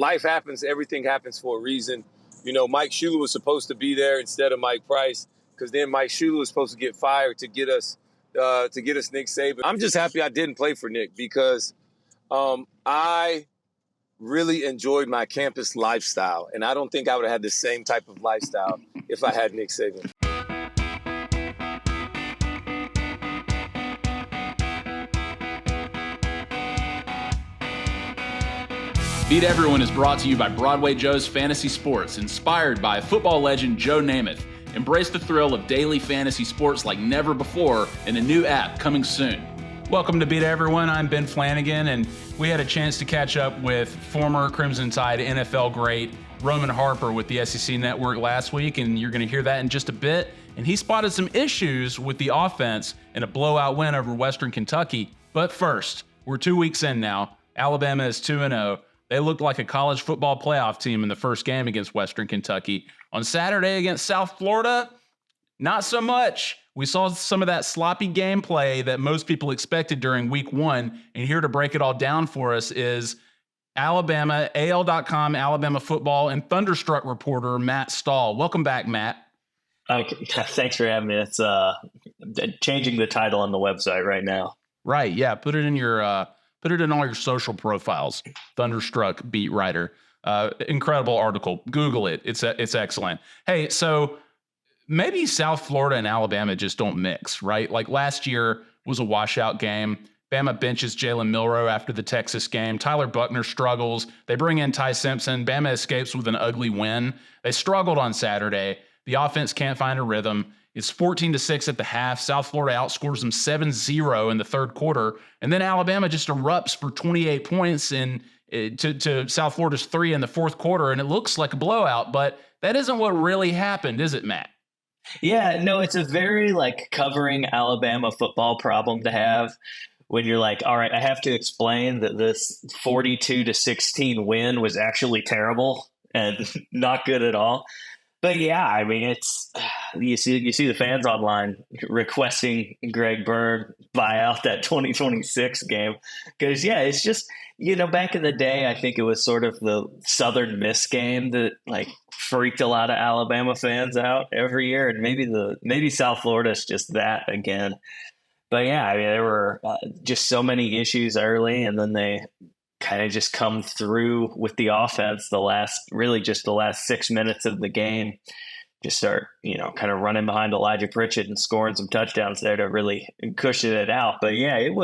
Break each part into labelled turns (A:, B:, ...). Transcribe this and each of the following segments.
A: life happens. Everything happens for a reason. You know, Mike Shula was supposed to be there instead of Mike Price, because then Mike Shula was supposed to get fired to get us Nick Saban. I'm just happy I didn't play for Nick, because I really enjoyed my campus lifestyle, and I don't think I would have had the same type of lifestyle if I had Nick Saban.
B: Beat Everyone is brought to you by Broadway Joe's Fantasy Sports, inspired by football legend Joe Namath. Embrace the thrill of daily fantasy sports like never before in a new app coming soon.
C: Welcome to Beat Everyone. I'm Ben Flanagan, and we had a chance to catch up with former Crimson Tide NFL great Roman Harper with the SEC Network last week, and you're going to hear that in just a bit. And he spotted some issues with the offense in a blowout win over Western Kentucky. But first, we're 2 weeks in now. Alabama is 2-0. They looked like a college football playoff team in the first game against Western Kentucky. On Saturday against South Florida, not so much. We saw some of that sloppy gameplay that most people expected during week one. And here to break it all down for us is Alabama, AL.com, Alabama football, and Thunderstruck reporter Matt Stahl. Welcome back, Matt.
D: Thanks for having me. It's changing the title on the website right now.
C: Right, yeah. Put it in your... Put it in all your social profiles. Thunderstruck beat writer. Incredible article. Google it. It's excellent. Hey, so maybe South Florida and Alabama just don't mix, right? Like last year was a washout game. Bama benches Jalen Milroe after the Texas game. Tyler Buckner struggles. They bring in Ty Simpson. Bama escapes with an ugly win. They struggled on Saturday. The offense can't find a rhythm. It's 14-6 at the half. South Florida outscores them 7-0 in the third quarter. And then Alabama just erupts for 28 points to South Florida's 3 in the fourth quarter. And it looks like a blowout, but that isn't what really happened, is it, Matt?
D: Yeah, no, it's a very covering Alabama football problem to have when you're like, all right, I have to explain that this 42-16 win was actually terrible and not good at all. But yeah, I mean, it's you see the fans online requesting Greg Byrne buy out that 2026 game because it's just back in the day, I think it was sort of the Southern Miss game that freaked a lot of Alabama fans out every year, and maybe South Florida is just that again. But yeah, I mean, there were just so many issues early, and then they kind of just come through with the offense the last 6 minutes of the game. Just start, kind of running behind Elijah Pritchett and scoring some touchdowns there to really cushion it out. But yeah, it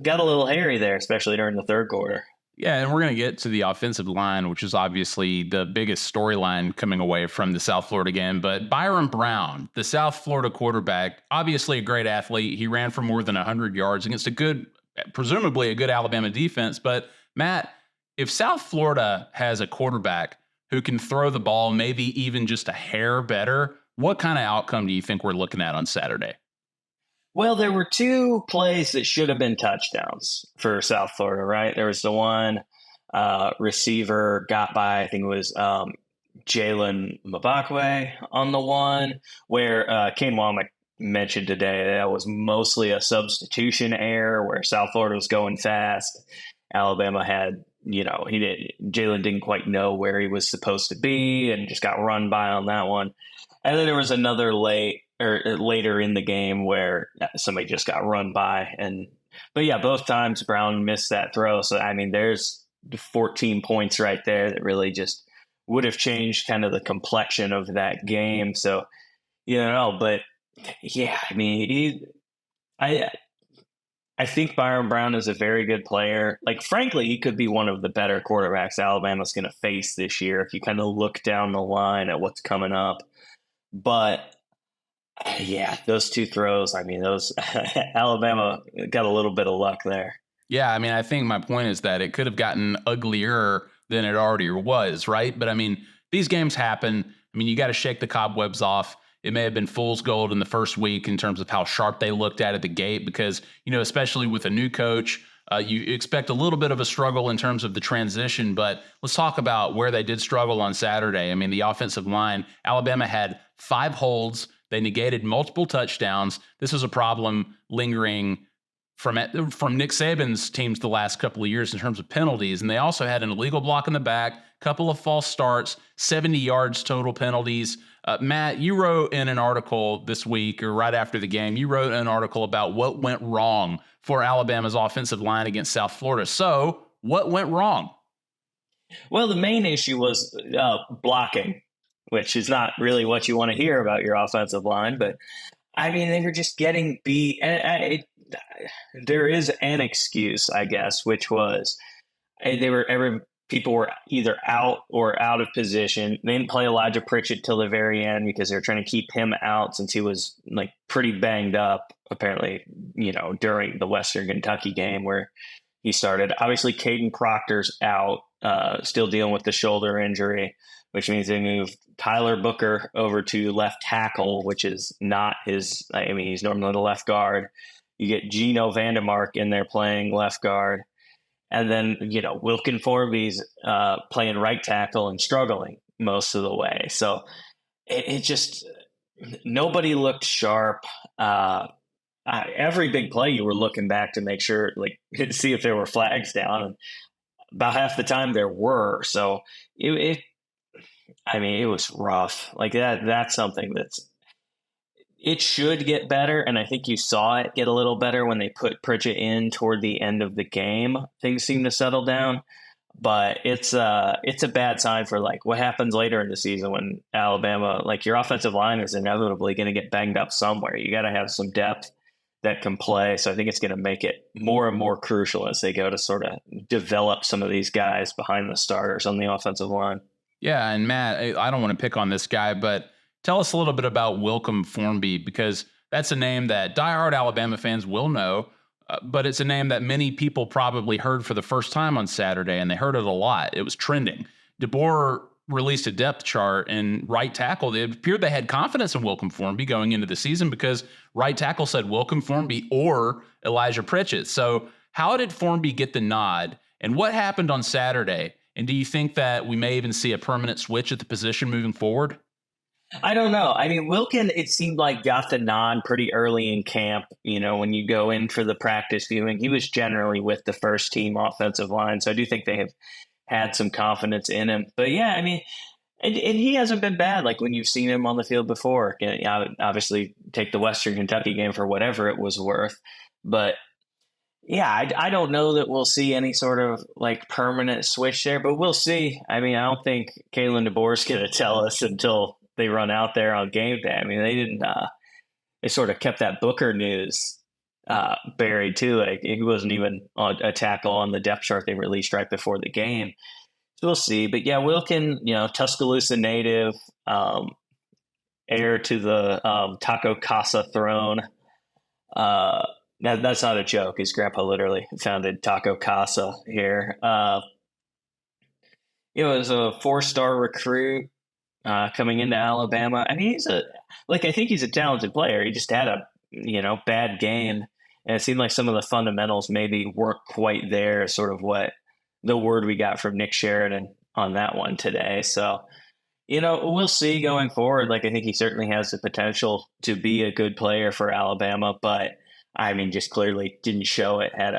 D: got a little hairy there, especially during the third quarter.
C: Yeah, and we're going to get to the offensive line, which is obviously the biggest storyline coming away from the South Florida game. But Byron Brown, the South Florida quarterback, obviously a great athlete. He ran for more than 100 yards against presumably a good Alabama defense. But Matt, if South Florida has a quarterback who can throw the ball maybe even just a hair better, what kind of outcome do you think we're looking at on Saturday?
D: Well, there were two plays that should have been touchdowns for South Florida, right? There was the one receiver got by, I think it was Jalen Mbakwe on the one where Kane Womack mentioned today that was mostly a substitution error where South Florida was going fast. Alabama had, Jalen didn't quite know where he was supposed to be and just got run by on that one. And then there was another later in the game where somebody just got run by. But yeah, both times Brown missed that throw. So, I mean, there's 14 points right there that really just would have changed kind of the complexion of that game. So, but yeah, I mean, I think Byron Brown is a very good player. Frankly, he could be one of the better quarterbacks Alabama's going to face this year if you kind of look down the line at what's coming up. But yeah, those two throws, I mean, Alabama got a little bit of luck there.
C: Yeah, I mean, I think my point is that it could have gotten uglier than it already was, right? But I mean, these games happen. I mean, you got to shake the cobwebs off. It may have been fool's gold in the first week in terms of how sharp they looked at the gate because, especially with a new coach, you expect a little bit of a struggle in terms of the transition. But let's talk about where they did struggle on Saturday. I mean, the offensive line, Alabama had 5 holds. They negated multiple touchdowns. This was a problem lingering from Nick Saban's teams the last couple of years in terms of penalties. And they also had an illegal block in the back, couple of false starts, 70 yards total penalties. Matt, you wrote in an article this week, or right after the game, you wrote an article about what went wrong for Alabama's offensive line against South Florida. So what went wrong?
D: Well, the main issue was blocking, which is not really what you want to hear about your offensive line. But, I mean, they were just getting beat. And there is an excuse, I guess, which was people were either out or out of position. They didn't play Elijah Pritchett till the very end because they were trying to keep him out since he was like pretty banged up, apparently, during the Western Kentucky game where he started. Obviously, Caden Proctor's out, still dealing with the shoulder injury, which means they moved Tyler Booker over to left tackle, which is not his. I mean, he's normally the left guard. You get Gino Vandemark in there playing left guard. And then, Wilkin Formby's playing right tackle and struggling most of the way. So it just, nobody looked sharp. Every big play you were looking back to make sure, see if there were flags down. And about half the time there were. So it was rough. That's something it should get better, and I think you saw it get a little better when they put Pritchett in toward the end of the game. Things seem to settle down, but it's a bad sign for what happens later in the season when Alabama, your offensive line is inevitably going to get banged up somewhere. You got to have some depth that can play, so I think it's going to make it more and more crucial as they go to sort of develop some of these guys behind the starters on the offensive line.
C: Yeah, and Matt, I don't want to pick on this guy, but tell us a little bit about Wilkin Formby, because that's a name that diehard Alabama fans will know, but it's a name that many people probably heard for the first time on Saturday, and they heard it a lot. It was trending. DeBoer released a depth chart, and right tackle, it appeared they had confidence in Wilkin Formby going into the season because right tackle said Wilkin Formby or Elijah Pritchett. So how did Formby get the nod, and what happened on Saturday? And do you think that we may even see a permanent switch at the position moving forward?
D: I don't know. I mean, Wilkin, it seemed like got the nod pretty early in camp. When you go in for the practice viewing, he was generally with the first team offensive line. So I do think they have had some confidence in him. But yeah, I mean, and he hasn't been bad. When you've seen him on the field before, obviously take the Western Kentucky game for whatever it was worth. But yeah, I don't know that we'll see any sort of permanent switch there, but we'll see. I mean, I don't think Kalen DeBoer is going to tell us until they run out there on game day. I mean, they didn't. They sort of kept that Booker news buried too. He wasn't even a tackle on the depth chart they released right before the game. So we'll see. But yeah, Wilkin, Tuscaloosa native, heir to the Taco Casa throne. That's not a joke. His grandpa literally founded Taco Casa here. He was a 4-star recruit. Coming into Alabama. I mean, I think he's a talented player. He just had a, bad game. And it seemed like some of the fundamentals maybe weren't quite there, sort of what the word we got from Nick Sheridan on that one today. So, we'll see going forward. I think he certainly has the potential to be a good player for Alabama, but I mean, just clearly didn't show it. Had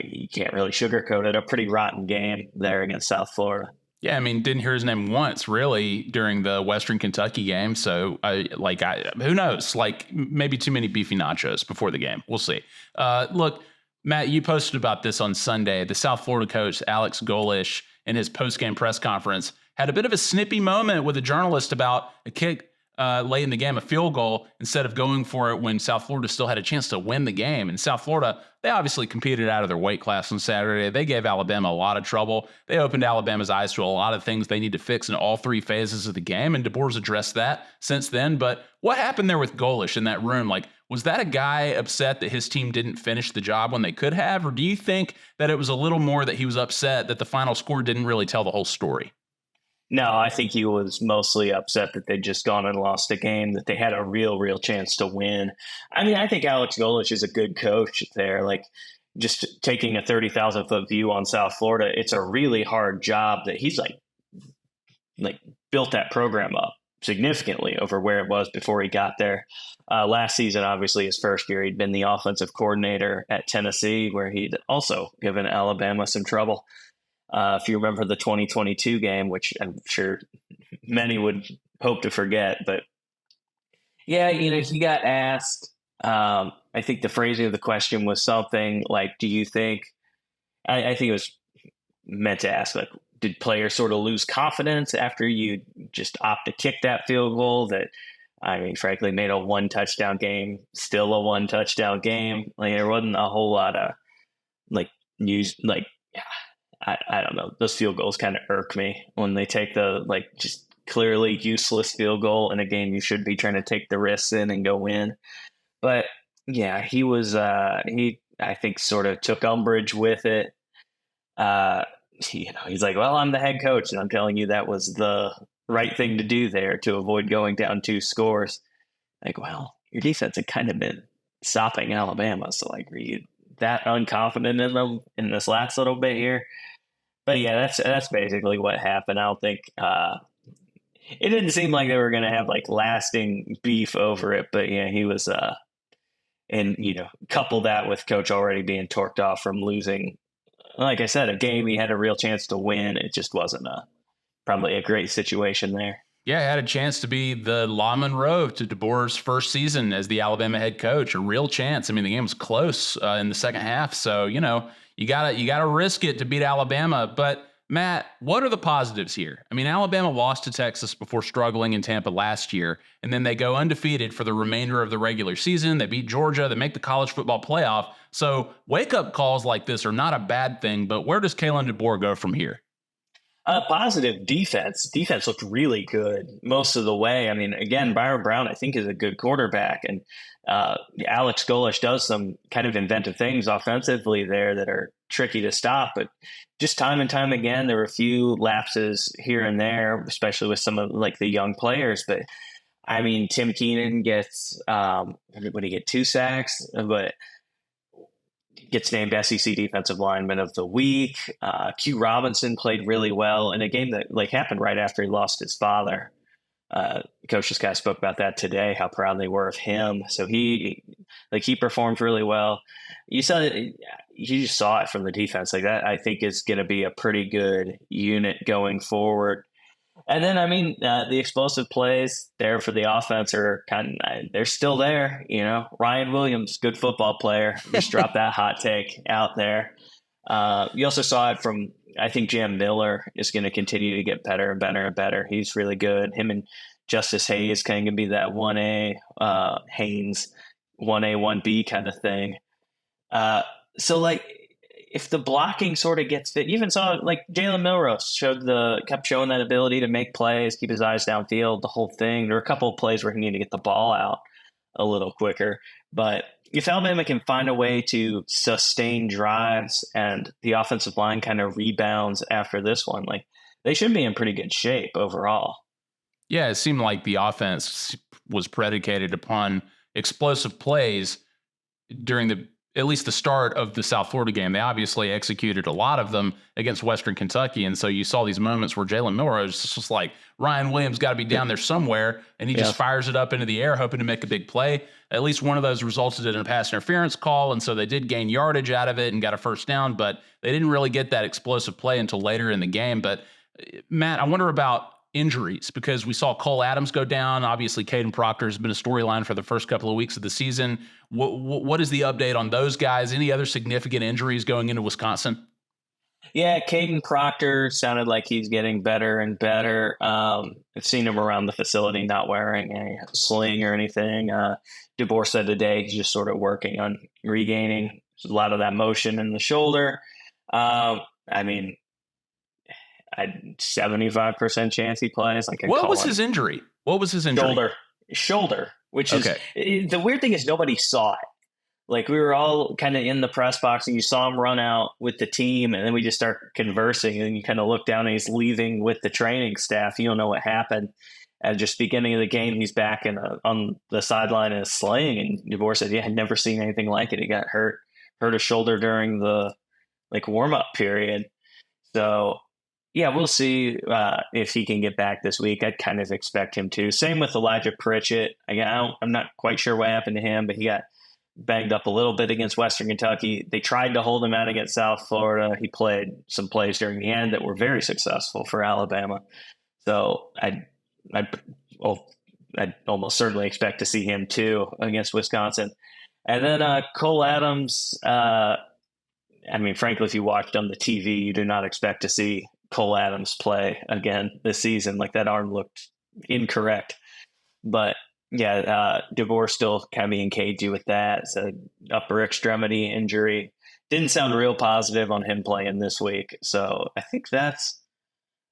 D: you can't really sugarcoat it, a pretty rotten game there against South Florida.
C: Yeah, I mean, didn't hear his name once really during the Western Kentucky game. So, who knows? Maybe too many beefy nachos before the game. We'll see. Look, Matt, you posted about this on Sunday. The South Florida coach, Alex Golesh, in his post-game press conference, had a bit of a snippy moment with a journalist about a kick late in the game, a field goal, instead of going for it when South Florida still had a chance to win the game. And South Florida, they obviously competed out of their weight class on Saturday. They gave Alabama a lot of trouble. They opened Alabama's eyes to a lot of things they need to fix in all three phases of the game, and DeBoer's addressed that since then. But what happened there with Golesh in that room? Was that a guy upset that his team didn't finish the job when they could have? Or do you think that it was a little more that he was upset that the final score didn't really tell the whole story?
D: No, I think he was mostly upset that they'd just gone and lost a game that they had a real chance to win. I mean, I think Alex Golesh is a good coach there. Just taking a 30,000-foot view on South Florida, it's a really hard job that he's built that program up significantly over where it was before he got there. Last season, obviously his first year, he'd been the offensive coordinator at Tennessee, where he'd also given Alabama some trouble. If you remember the 2022 game, which I'm sure many would hope to forget, but yeah, he got asked. I think the phrasing of the question was something like, "Do you think?" I think it was meant to ask, like, did players sort of lose confidence after you just opt to kick that field goal? That, I mean, frankly, made a 1-touchdown game still a 1-touchdown game. Like, there wasn't a whole lot of like news. Like, I don't know. Those field goals kind of irk me when they take the just clearly useless field goal in a game you should be trying to take the risks in and go win. But yeah, he was I think sort of took umbrage with it. He's like, well, I'm the head coach, and I'm telling you that was the right thing to do there to avoid going down 2 scores. Like, well, your defense had kind of been stopping Alabama, so like, were you that unconfident in them in this last little bit here? But yeah, that's basically what happened. I don't think it didn't seem like they were going to have like lasting beef over it, but yeah, he was and couple that with coach already being torqued off from losing, like I said, a game he had a real chance to win. It just wasn't probably a great situation there.
C: Yeah, had a chance to be the La Monroe to DeBoer's first season as the Alabama head coach. A real chance. I mean, the game was close in the second half, so you gotta risk it to beat Alabama. But Matt, what are the positives here? I mean, Alabama lost to Texas before struggling in Tampa last year, and then they go undefeated for the remainder of the regular season. They beat Georgia. They make the college football playoff. So wake-up calls like this are not a bad thing, but where does Kalen DeBoer go from here?
D: Positive defense. Defense looked really good most of the way. I mean, again, Byron Brown, I think, is a good quarterback. And Alex Golesh does some kind of inventive things offensively there that are tricky to stop. But just time and time again, there were a few lapses here and there, especially with some of like the young players. But I mean, Tim Keenan gets, what did he get, 2 sacks? But gets named SEC Defensive Lineman of the Week. Q Robinson played really well in a game that happened right after he lost his father. Coach just kind of spoke about that today, how proud they were of him. So he performed really well. You just saw it from the defense. Like that, I think is going to be a pretty good unit going forward. And then, I mean, the explosive plays there for the offense are they're still there. Ryan Williams, good football player. Just dropped that hot take out there. You also saw it from, I think Jam Miller is going to continue to get better and better and better. He's really good. Him and Justice Hayes kind of be that 1A Haynes, 1A, 1B kind of thing. So if the blocking sort of gets fit, you even saw Jalen Milroe kept showing that ability to make plays, keep his eyes downfield, the whole thing. There were a couple of plays where he needed to get the ball out a little quicker. But if Alabama can find a way to sustain drives and the offensive line kind of rebounds after this one, they should be in pretty good shape overall.
C: Yeah, it seemed like the offense was predicated upon explosive plays during at least the start of the South Florida game. They obviously executed a lot of them against Western Kentucky. And so you saw these moments where Jalen Milroe is just like, Ryan Williams got to be down there somewhere. And he just fires it up into the air, hoping to make a big play. At least one of those resulted in a pass interference call. And so they did gain yardage out of it and got a first down, but they didn't really get that explosive play until later in the game. But Matt, I wonder about injuries, because we saw Cole Adams go down. Obviously, Caden Proctor has been a storyline for the first couple of weeks of the season. What is the update on those guys? Any other significant injuries going into Wisconsin?
D: Yeah, Caden Proctor sounded like he's getting better and better. I've seen him around the facility not wearing a sling or anything. DeBoer said today he's just sort of working on regaining a lot of that motion in the shoulder. I mean, 75% chance he plays.
C: What was his injury?
D: Shoulder, which is the weird thing is nobody saw it. We were all kind of in the press box and you saw him run out with the team, and then we just start conversing, and you kind of look down and he's leaving with the training staff. You don't know what happened. At just beginning of the game, he's back on the sideline in a sling, and DeBoer said, I'd never seen anything like it. He got hurt a shoulder during the warm-up period. So Yeah, we'll see if he can get back this week. I'd kind of expect him to. Same with Elijah Pritchett. I'm not quite sure what happened to him, but he got banged up a little bit against Western Kentucky. They tried to hold him out against South Florida. He played some plays during the end that were very successful for Alabama. So I'd almost certainly expect to see him too against Wisconsin. And then Cole Adams, frankly, if you watched on the TV, you do not expect to see Cole Adams play again this season. Like, that arm looked incorrect. But yeah, DeBoer still kind of being cagey with that. It's an upper extremity injury. Didn't sound real positive on him playing this week. So I think that's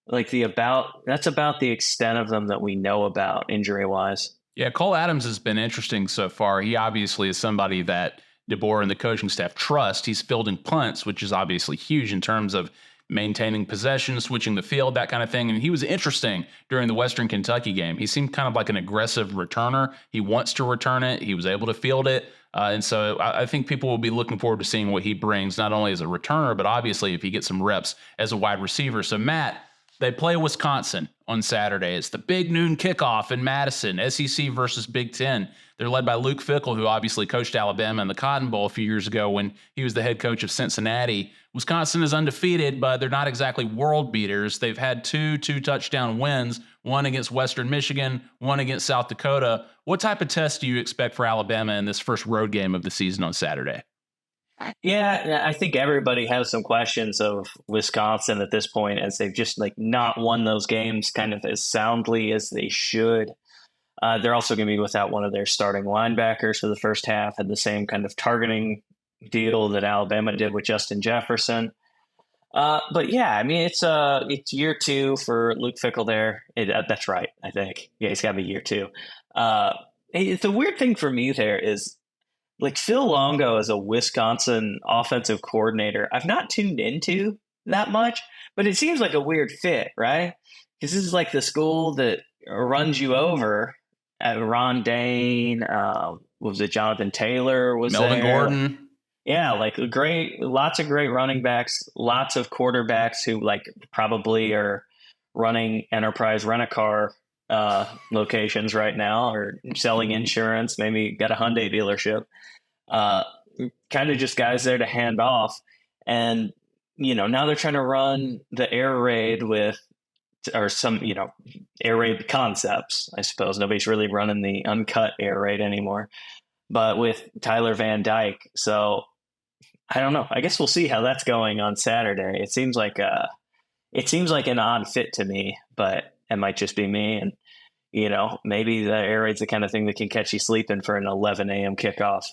D: about the extent of them that we know about injury wise.
C: Yeah, Cole Adams has been interesting so far. He obviously is somebody that DeBoer and the coaching staff trust. He's fielding punts, which is obviously huge in terms of maintaining possession, switching the field, that kind of thing. And he was interesting during the Western Kentucky game. He seemed kind of like an aggressive returner. He wants to return it. He was able to field it. And so I think people will be looking forward to seeing what he brings, not only as a returner, but obviously if he gets some reps as a wide receiver. So, Matt, they play Wisconsin on Saturday. It's the big noon kickoff in Madison, SEC versus Big Ten. They're led by Luke Fickell, who obviously coached Alabama in the Cotton Bowl a few years ago when he was the head coach of Cincinnati. Wisconsin is undefeated, but they're not exactly world beaters. They've had two touchdown wins, one against Western Michigan, one against South Dakota. What type of test do you expect for Alabama in this first road game of the season on Saturday?
D: Yeah, I think everybody has some questions of Wisconsin at this point, as they've just not won those games kind of as soundly as they should. They're also going to be without one of their starting linebackers for the first half, had the same kind of targeting deal that Alabama did with Justin Jefferson. But yeah, it's year two for Luke Fickell there. That's right, I think. Yeah, he's got to be year two. It's a weird thing for me there is, Phil Longo as a Wisconsin offensive coordinator, I've not tuned into that much, but it seems like a weird fit, right? Because this is like the school that runs you over. Ron Dane, was it Jonathan Taylor? Was
C: Melvin
D: there?
C: Gordon?
D: Yeah, lots of great running backs, lots of quarterbacks who probably are running enterprise rent-a-car locations right now, or selling insurance, maybe got a Hyundai dealership. Kind of just guys there to hand off. And, now they're trying to run the air raid air raid concepts, I suppose. Nobody's really running the uncut air raid anymore, but with Tyler Van Dyke. So I don't know. I guess we'll see how that's going on Saturday. It seems like an odd fit to me, but it might just be me. And, maybe the air raid's the kind of thing that can catch you sleeping for an 11 a.m. kickoff.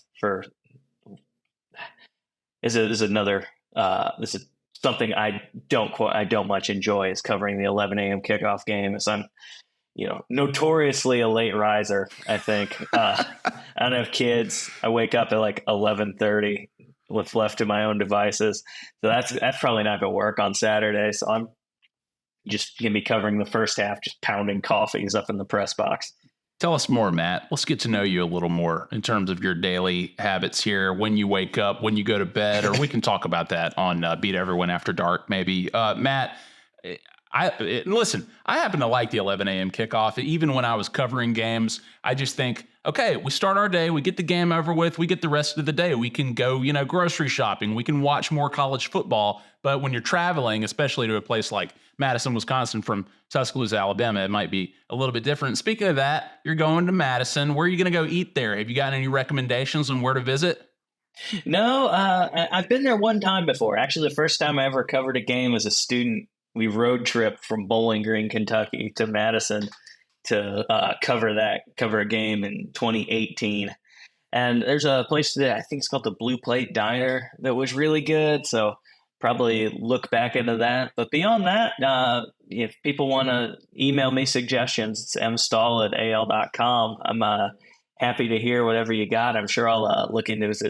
D: This is something I don't much enjoy, is covering the 11 a.m. kickoff game, as I'm, notoriously a late riser. I think I don't have kids. I wake up at 11:30 with left to my own devices. So that's probably not going to work on Saturday. So I'm just going to be covering the first half, just pounding coffees up in the press box.
C: Tell us more, Matt. Let's get to know you a little more in terms of your daily habits here, when you wake up, when you go to bed, or we can talk about that on Beat Everyone After Dark, maybe. Matt, listen, I happen to like the 11 a.m. kickoff. Even when I was covering games, I just think, okay, we start our day, we get the game over with, we get the rest of the day. We can go, grocery shopping. We can watch more college football. But when you're traveling, especially to a place like Madison, Wisconsin, from Tuscaloosa, Alabama, it might be a little bit different. Speaking of that, you're going to Madison. Where are you going to go eat there? Have you got any recommendations on where to visit?
D: No, I've been there one time before. Actually, the first time I ever covered a game as a student, we road trip from Bowling Green, Kentucky to Madison to cover a game in 2018. And there's a place that I think it's called the Blue Plate Diner that was really good. So probably look back into that. But beyond that, if people want to email me suggestions, it's mstahl@al.com. I'm happy to hear whatever you got. I'm sure I'll look into it.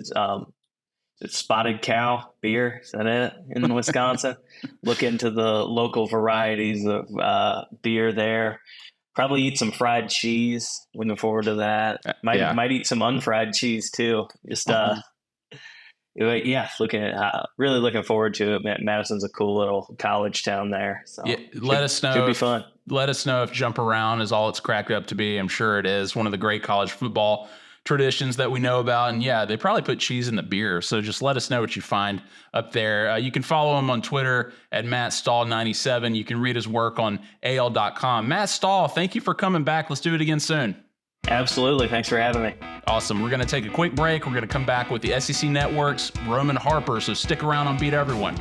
D: It's Spotted Cow beer. Is that it in Wisconsin? Look into the local varieties of beer there. Probably eat some fried cheese. Looking forward to that. Might eat some unfried cheese too. Just yeah, really looking forward to it. Madison's a cool little college town there. So
C: Yeah, let us know.
D: Should be fun.
C: Let us know if Jump Around is all it's cracked up to be. I'm sure it is. One of the great college football traditions that we know about. And yeah, they probably put cheese in the beer. So just let us know what you find up there. You can follow him on Twitter at Matt Stahl 97. You can read his work on AL.com. Matt Stahl, thank you for coming back. Let's do it again soon.
D: Absolutely. Thanks for having me.
C: Awesome. We're going to take a quick break. We're going to come back with the SEC Network's Roman Harper. So stick around on Beat Everyone.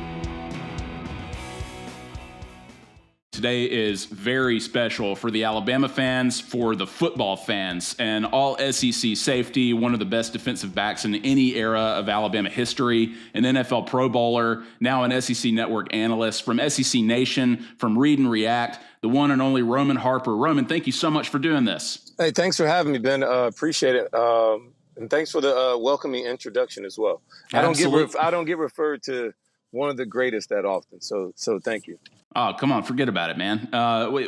C: Today is very special for the Alabama fans, for the football fans, and all SEC safety, one of the best defensive backs in any era of Alabama history, an NFL Pro Bowler, now an SEC Network analyst, from SEC Nation, from Read and React, the one and only Roman Harper. Roman, thank you so much for doing this.
A: Hey, thanks for having me, Ben. Appreciate it. And thanks for the welcoming introduction as well. I don't get referred to one of the greatest that often. So thank you.
C: Oh, come on. Forget about it, man.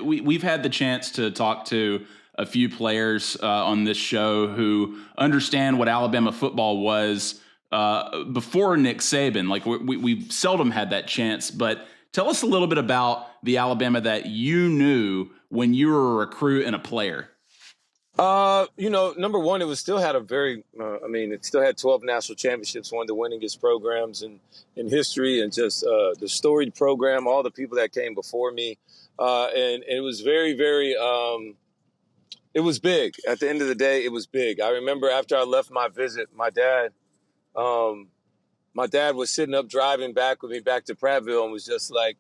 C: We've had the chance to talk to a few players on this show who understand what Alabama football was before Nick Saban. Like we've seldom had that chance, but tell us a little bit about the Alabama that you knew when you were a recruit and a player.
A: Number one, it still had it still had 12 national championships, one of the winningest programs in history, and just the storied program, all the people that came before me. And it was very, very, it was big. At the end of the day, it was big. I remember after I left my visit, my dad was sitting up driving back with me back to Prattville and was just like,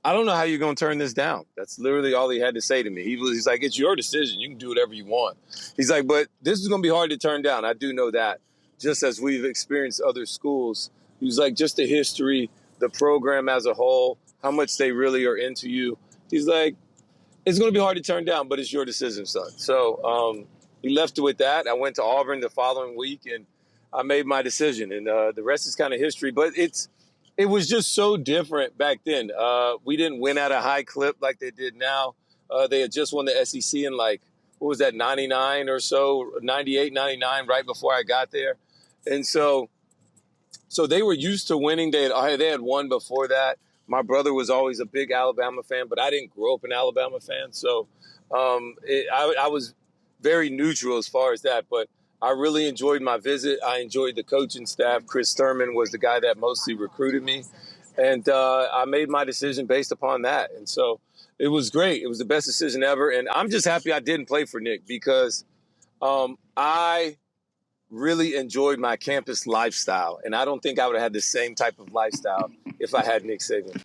A: I don't know how you're going to turn this down. That's literally all he had to say to me. He's like, it's your decision. You can do whatever you want. He's like, but this is going to be hard to turn down. I do know that, just as we've experienced other schools. He was like, just the history, the program as a whole, how much they really are into you. He's like, it's going to be hard to turn down, but it's your decision, son. So he left it with that. I went to Auburn the following week, and I made my decision. And the rest is kind of history. But it was just so different back then. We didn't win at a high clip like they did now. They had just won the SEC in 99 or so, 98, 99, right before I got there. And so they were used to winning. They had won before that. My brother was always a big Alabama fan, but I didn't grow up an Alabama fan. So I was very neutral as far as that. But I really enjoyed my visit. I enjoyed the coaching staff. Chris Thurman was the guy that mostly recruited me. And I made my decision based upon that. And so it was great. It was the best decision ever. And I'm just happy I didn't play for Nick because I really enjoyed my campus lifestyle. And I don't think I would have had the same type of lifestyle if I had Nick Saban.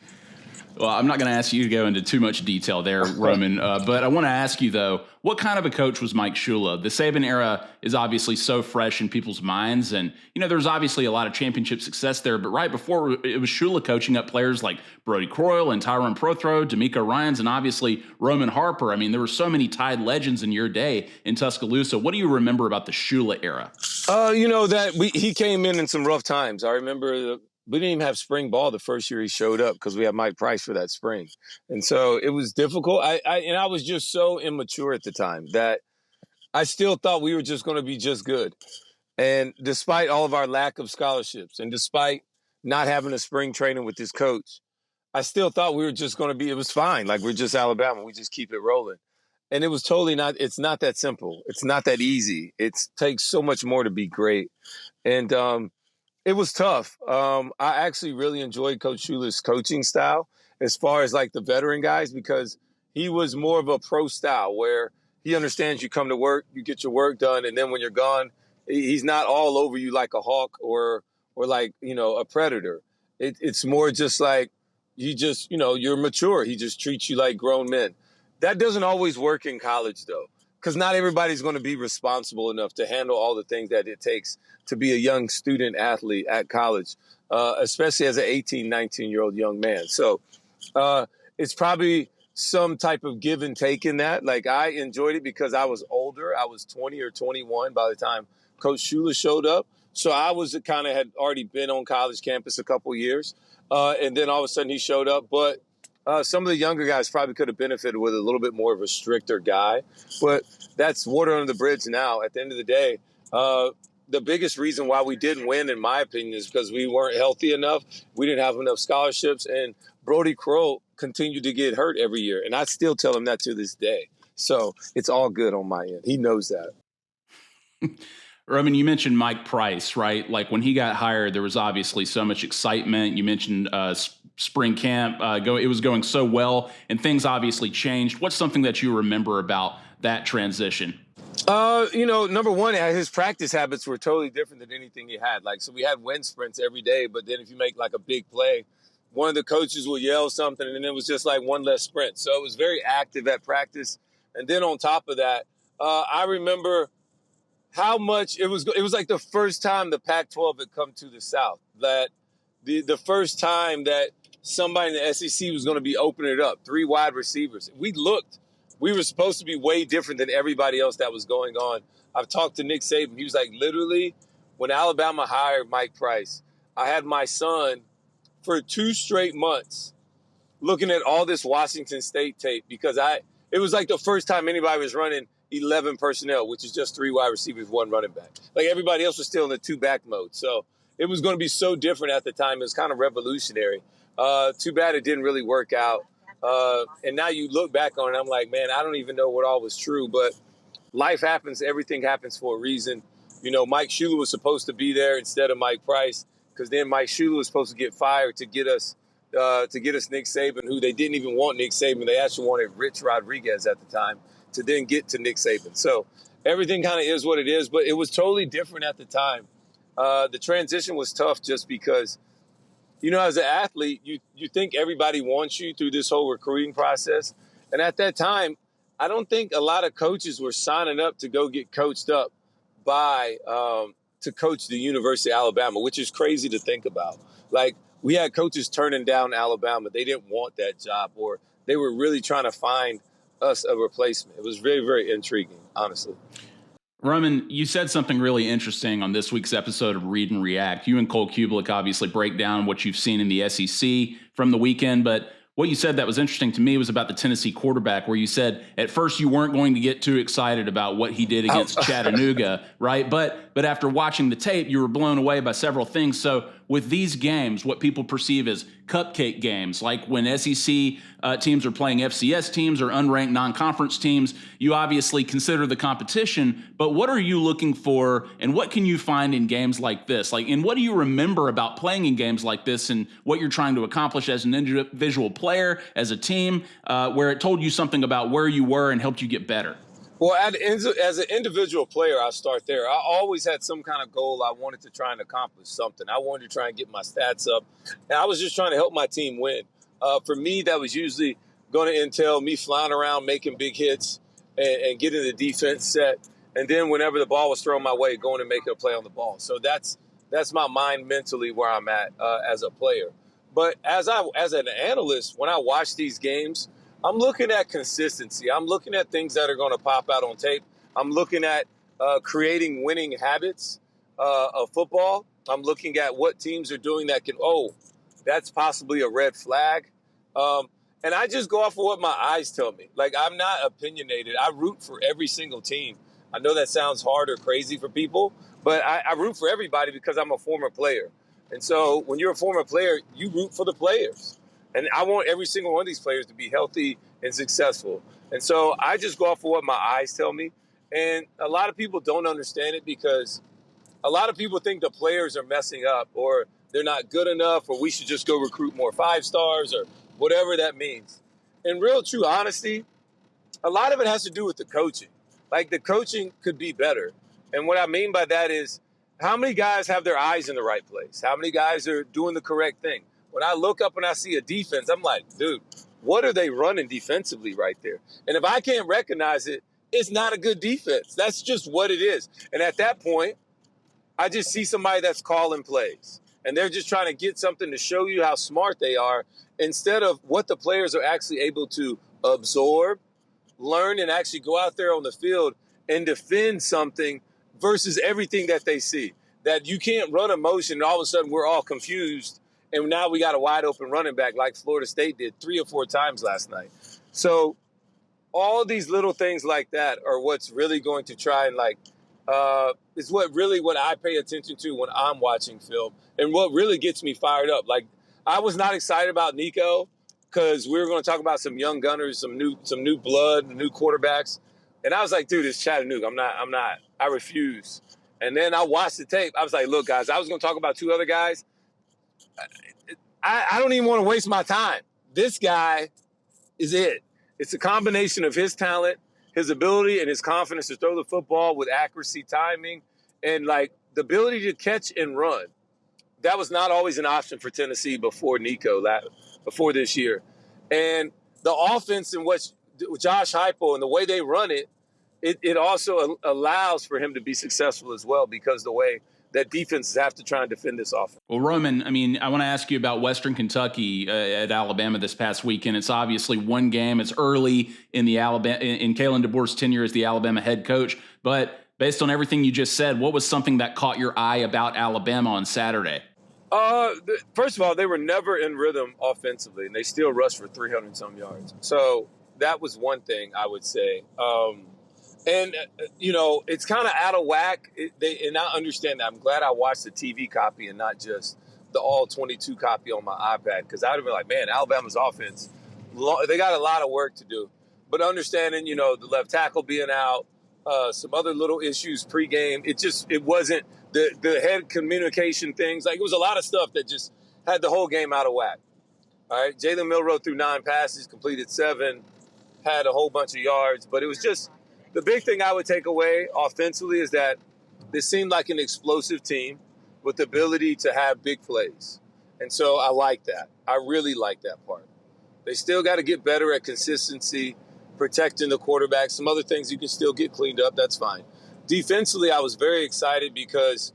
C: Well, I'm not going to ask you to go into too much detail there, Roman, but I want to ask you, though, what kind of a coach was Mike Shula? The Saban era is obviously so fresh in people's minds, and, there's obviously a lot of championship success there, but right before it was Shula coaching up players like Brody Croyle and Tyrone Prothro, D'Amico Ryans, and obviously Roman Harper. I mean, there were so many Tide legends in your day in Tuscaloosa. What do you remember about the Shula era?
A: He came in some rough times. I remember we didn't even have spring ball the first year he showed up because we had Mike Price for that spring. And so it was difficult. I was just so immature at the time that I still thought we were just going to be just good. And despite all of our lack of scholarships and despite not having a spring training with this coach, I still thought we were just going to be, it was fine. Like, we're just Alabama. We just keep it rolling. And it was totally not, it's not that simple. It's not that easy. It takes so much more to be great. And, it was tough. I actually really enjoyed Coach Shula's coaching style as far as the veteran guys, because he was more of a pro style where he understands you come to work, you get your work done, and then when you're gone, he's not all over you like a hawk or a predator. It's more just like you're mature. He just treats you like grown men. That doesn't always work in college, though, because not everybody's going to be responsible enough to handle all the things that it takes to be a young student athlete at college, especially as an 18, 19-year-old young man. So it's probably some type of give and take in that. I enjoyed it because I was older. I was 20 or 21 by the time Coach Shula showed up. So I had already been on college campus a couple years. And then all of a sudden he showed up. But some of the younger guys probably could have benefited with a little bit more of a stricter guy. But that's water under the bridge now. At the end of the day, the biggest reason why we didn't win, in my opinion, is because we weren't healthy enough. We didn't have enough scholarships, and Brody Crow continued to get hurt every year. And I still tell him that to this day. So it's all good on my end. He knows that.
B: Roman, you mentioned Mike Price, right? Like when he got hired, there was obviously so much excitement. You mentioned spring camp. It was going so well, and things obviously changed. What's something that you remember about that transition?
A: Number one, his practice habits were totally different than anything he had. Like, so we had wind sprints every day, but then if you make like a big play, one of the coaches will yell something, and then it was just like one less sprint. So it was very active at practice. And then on top of that, I remember how much it was like the first time the Pac-12 had come to the South, that the first time that somebody in the SEC was going to be opening it up, 3 wide receivers. We were supposed to be way different than everybody else that was going on. I've talked to Nick Saban. He was like, literally, when Alabama hired Mike Price, I had my son for 2 straight months looking at all this Washington State tape because it was like the first time anybody was running 11 personnel, which is just 3 wide receivers, 1 running back. Like everybody else was still in the 2-back mode. So it was going to be so different at the time. It was kind of revolutionary. Too bad it didn't really work out. And now you look back on it, I'm like, man, I don't even know what all was true, but life happens. Everything happens for a reason. Mike Shula was supposed to be there instead of Mike Price, because then Mike Shula was supposed to get fired to get us Nick Saban, who they didn't even want Nick Saban. They actually wanted Rich Rodriguez at the time to then get to Nick Saban. So everything kind of is what it is, but it was totally different at the time. The transition was tough just because, as an athlete, you think everybody wants you through this whole recruiting process. And at that time, I don't think a lot of coaches were signing up to go get coached up to coach the University of Alabama, which is crazy to think about. Like, we had coaches turning down Alabama. They didn't want that job, or they were really trying to find us a replacement. It was very, very intriguing, honestly.
B: Roman, you said something really interesting on this week's episode of Read and React. You and Cole Kubelik obviously break down what you've seen in the SEC from the weekend, but what you said that was interesting to me was about the Tennessee quarterback, where you said at first you weren't going to get too excited about what he did against Chattanooga, right? But after watching the tape, you were blown away by several things. So with these games, what people perceive as cupcake games, like when SEC teams are playing FCS teams or unranked non-conference teams, you obviously consider the competition, but what are you looking for, and what can you find in games like this? And what do you remember about playing in games like this and what you're trying to accomplish as an individual player, as a team, where it told you something about where you were and helped you get better?
A: Well, as an individual player, I'll start there. I always had some kind of goal. I wanted to try and accomplish something. I wanted to try and get my stats up. And I was just trying to help my team win. For me, that was usually going to entail me flying around, making big hits, and getting the defense set. And then whenever the ball was thrown my way, going and making a play on the ball. So that's my mind mentally where I'm at as a player. But as an analyst, when I watch these games, I'm looking at consistency. I'm looking at things that are going to pop out on tape. I'm looking at creating winning habits of football. I'm looking at what teams are doing that that's possibly a red flag. And I just go off of what my eyes tell me. Like, I'm not opinionated. I root for every single team. I know that sounds hard or crazy for people, but I root for everybody because I'm a former player. And so when you're a former player, you root for the players. And I want every single one of these players to be healthy and successful. And so I just go off of what my eyes tell me. And a lot of people don't understand it because a lot of people think the players are messing up or they're not good enough or we should just go recruit more 5-stars or whatever that means. In real true honesty, a lot of it has to do with the coaching. Like, the coaching could be better. And what I mean by that is, how many guys have their eyes in the right place? How many guys are doing the correct thing? When I look up and I see a defense, I'm like, dude, what are they running defensively right there? And if I can't recognize it, it's not a good defense. That's just what it is. And at that point, I just see somebody that's calling plays. And they're just trying to get something to show you how smart they are instead of what the players are actually able to absorb, learn, and actually go out there on the field and defend something versus everything that they see. That you can't run a motion and all of a sudden we're all confused. And now we got a wide open running back like Florida State did 3 or 4 times last night. So all these little things like that are what's really going to try and is what I pay attention to when I'm watching film, and what really gets me fired up. Like, I was not excited about Nico because we were going to talk about some young gunners, some new blood, new quarterbacks, and I was like, dude, it's Chattanooga. I'm not. I refuse. And then I watched the tape. I was like, look, guys, I was going to talk about 2 other guys. I don't even want to waste my time. This guy is it. It's a combination of his talent, his ability, and his confidence to throw the football with accuracy, timing, and like the ability to catch and run. That was not always an option for Tennessee before before this year. And the offense and what Josh Heupel and the way they run it also allows for him to be successful as well, because the way that defenses have to try and defend this offense.
B: Well, Roman, I mean, I want to ask you about Western Kentucky at Alabama this past weekend. It's obviously one game. It's early in Kalen DeBoer's tenure as the Alabama head coach. But based on everything you just said, what was something that caught your eye about Alabama on Saturday?
A: First of all, they were never in rhythm offensively, and they still rushed for 300-some yards. So that was one thing I would say. And, it's kind of out of whack. And I understand that. I'm glad I watched the TV copy and not just the all 22 copy on my iPad, because I would have been like, man, Alabama's offense, they got a lot of work to do. But understanding, the left tackle being out, some other little issues pregame, it wasn't the head communication things. Like, it was a lot of stuff that just had the whole game out of whack. All right, Jalen Milroe threw 9 passes, completed 7, had a whole bunch of yards. But it was just – the big thing I would take away offensively is that this seemed like an explosive team with the ability to have big plays. And so I like that. I really like that part. They still got to get better at consistency, protecting the quarterback. Some other things you can still get cleaned up. That's fine. Defensively, I was very excited because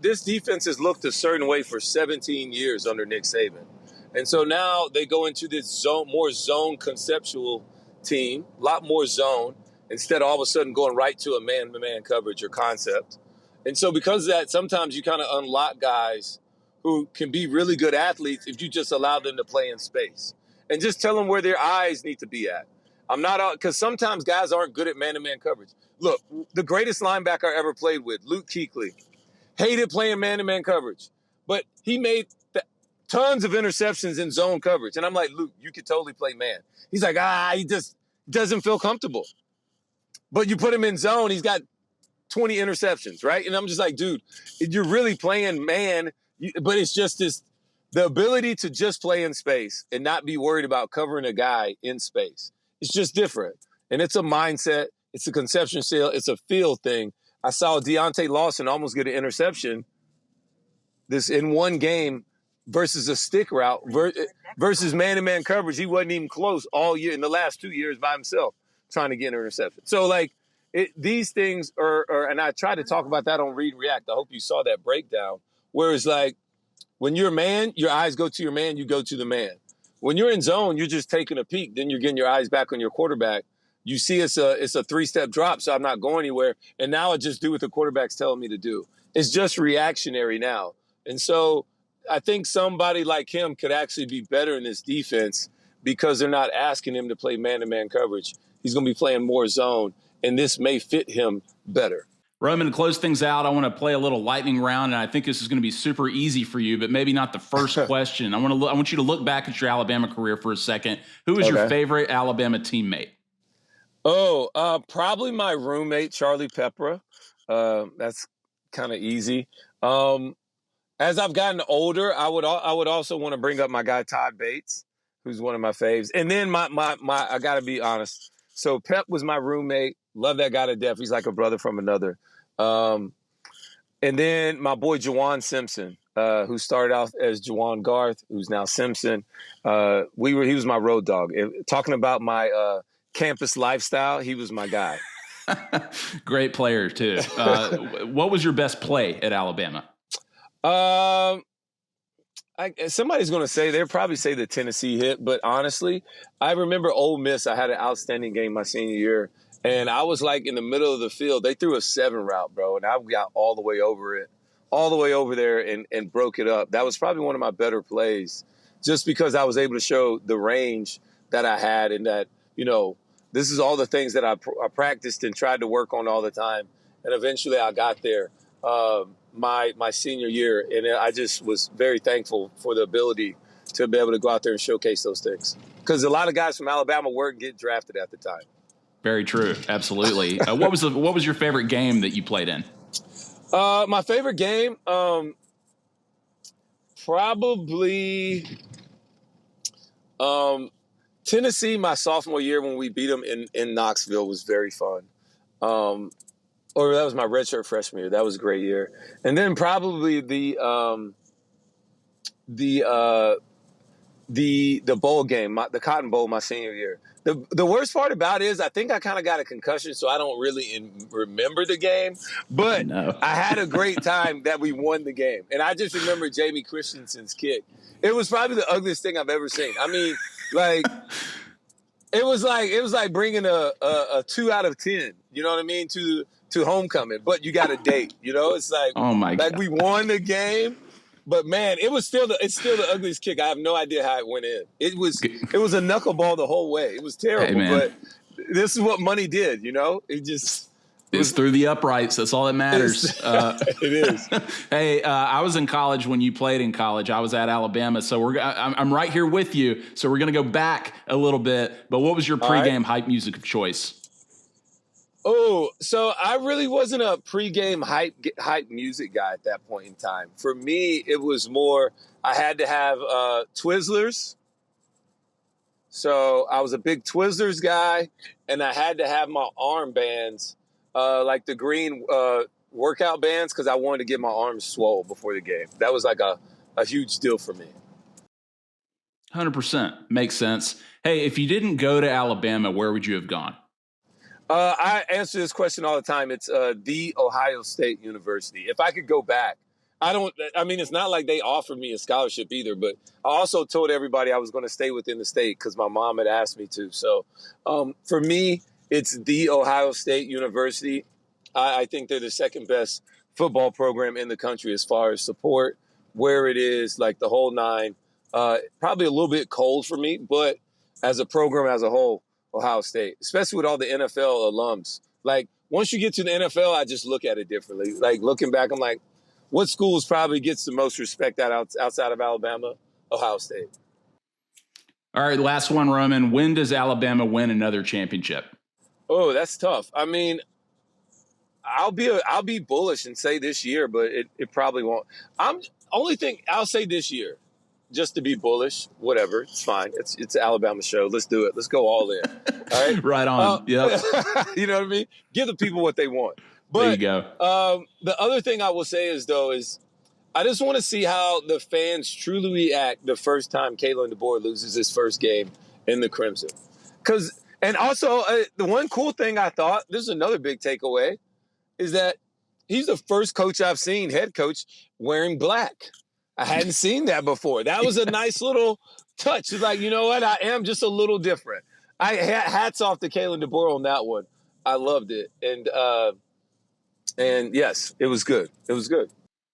A: this defense has looked a certain way for 17 years under Nick Saban. And so now they go into this more zone conceptual team, a lot more zone, instead of all of a sudden going right to a man-to-man coverage or concept. And so because of that, sometimes you kind of unlock guys who can be really good athletes if you just allow them to play in space. And just tell them where their eyes need to be at. Because sometimes guys aren't good at man-to-man coverage. Look, the greatest linebacker I ever played with, Luke Kuechly, hated playing man-to-man coverage. But he made tons of interceptions in zone coverage. And I'm like, Luke, you could totally play man. He's like, he just doesn't feel comfortable. But you put him in zone, he's got 20 interceptions, right? And I'm just like, dude, you're really playing man. But it's just the ability to just play in space and not be worried about covering a guy in space. It's just different. And it's a mindset. It's a conception sale. It's a feel thing. I saw Deontay Lawson almost get an interception in one game versus a stick route versus man-to-man coverage. He wasn't even close all year in the last 2 years by himself trying to get an interception. So, these things are, and I tried to talk about that on Read and React. I hope you saw that breakdown. Whereas, when you're a man, your eyes go to your man, you go to the man. When you're in zone, you're just taking a peek. Then you're getting your eyes back on your quarterback. You see it's a 3-step drop, so I'm not going anywhere. And now I just do what the quarterback's telling me to do. It's just reactionary now. And so I think somebody like him could actually be better in this defense because they're not asking him to play man-to-man coverage. He's going to be playing more zone, and this may fit him better.
B: Roman, to close things out, I want to play a little lightning round, and I think this is going to be super easy for you, but maybe not the first question. I want you to look back at your Alabama career for a second. Who is your favorite Alabama teammate?
A: Probably my roommate, Charlie Pepra. That's kind of easy. As I've gotten older, I would also want to bring up my guy Todd Bates, who's one of my faves. And then my I got to be honest. So Pep was my roommate. Love that guy to death. He's like a brother from another. And then my boy Juwan Simpson, who started out as Juwan Garth, who's now Simpson. He was my road dog. Talking about my campus lifestyle, he was my guy.
B: Great player too. What was your best play at Alabama?
A: Somebody's going to say, they'll probably say the Tennessee hit, but honestly, I remember Ole Miss. I had an outstanding game my senior year, and I was in the middle of the field. They threw a 7 route, bro, and I got all the way over there and broke it up. That was probably one of my better plays, just because I was able to show the range that I had, and that, this is all the things that I practiced and tried to work on all the time. and eventually I got there my senior year, and I just was very thankful for the ability to be able to go out there and showcase those things. Because a lot of guys from Alabama weren't getting drafted at the time.
B: Very true. Absolutely. What was your favorite game that you played in?
A: My favorite game, probably Tennessee. My sophomore year when we beat them in Knoxville was very fun. Or that was my redshirt freshman year. That was a great year. And then probably the bowl game, the Cotton Bowl, my senior year. The worst part about it is I think I kind of got a concussion, so I don't really remember the game. But
B: No.
A: I had a great time that we won the game. And I just remember Jamie Christensen's kick. It was probably the ugliest thing I've ever seen. I mean, like it was like bringing a 2 out of 10. You know what I mean? To homecoming, but you got a date. You know, it's like,
B: Oh my God.
A: we won the game, but man, it's still the ugliest kick. I have no idea how it went in. It was a knuckleball the whole way. It was terrible,
B: Hey,
A: but this is what money did. You know,
B: It's through the uprights. That's all that matters.
A: It is.
B: Hey, I was in college when you played in college. I was at Alabama, so I'm right here with you. So we're going to go back a little bit. But what was your pregame hype music of choice?
A: Oh, so I really wasn't a pregame hype music guy at that point in time. For me, it was more I had to have Twizzlers. So I was a big Twizzlers guy, and I had to have my armbands, like the green workout bands, because I wanted to get my arms swole before the game. That was like a huge deal for me.
B: 100%. Makes sense. Hey, if you didn't go to Alabama, where would you have gone?
A: I answer this question all the time. It's the Ohio State University. If I could go back, it's not like they offered me a scholarship either, but I also told everybody I was going to stay within the state because my mom had asked me to. So for me, it's the Ohio State University. I think they're the second best football program in the country as far as support, where it is, like the whole nine. Probably a little bit cold for me, but as a program as a whole, Ohio State, especially with all the NFL alums. Like, once you get to the NFL, I just look at it differently. Like, looking back, I'm like, what schools probably gets the most respect outside of Alabama? Ohio State.
B: All right, last one, Roman. When does Alabama win another championship?
A: Oh, that's tough. I mean, I'll be bullish and say this year, but it probably won't. Only thing I'll say this year, just to be bullish, whatever, it's fine. It's an Alabama show. Let's do it. Let's go all in. All right?
B: Right on. Yep.
A: You know what I mean? Give the people what they want. But
B: There you go.
A: The other thing I will say is I just want to see how the fans truly react the first time Kalen DeBoer loses his first game in the Crimson. And also, the one cool thing I thought, this is another big takeaway, is that he's the first coach I've seen, head coach, wearing black. I hadn't seen that before. That was a nice little touch. It's like, you know what? I am just a little different. Hats off to Kalen DeBoer on that one. I loved it. And yes, it was good. It was good.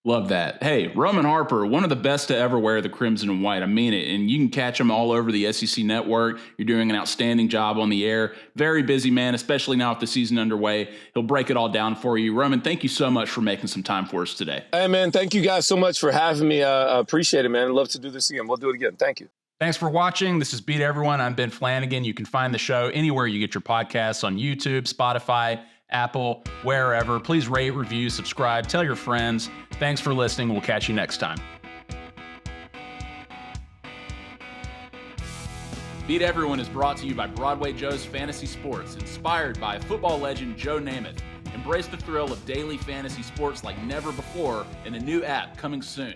B: Love that. Hey, Roman Harper, one of the best to ever wear the crimson and white. I mean it. And you can catch him all over the SEC network. You're doing an outstanding job on the air. Very busy man, especially now with the season underway. He'll break it all down for you. Roman, thank you so much for making some time for us today.
A: Hey, man, thank you guys so much for having me. I appreciate it, man. I'd love to do this again. We'll do it again. Thank you.
C: Thanks for watching. This is Beat Everyone. I'm Ben Flanagan. You can find the show anywhere you get your podcasts, on YouTube, Spotify, Apple, wherever. Please rate, review, subscribe, tell your friends. Thanks for listening. We'll catch you next time.
B: Beat Everyone is brought to you by Broadway Joe's Fantasy Sports, inspired by football legend Joe Namath. Embrace the thrill of daily fantasy sports like never before in a new app coming soon.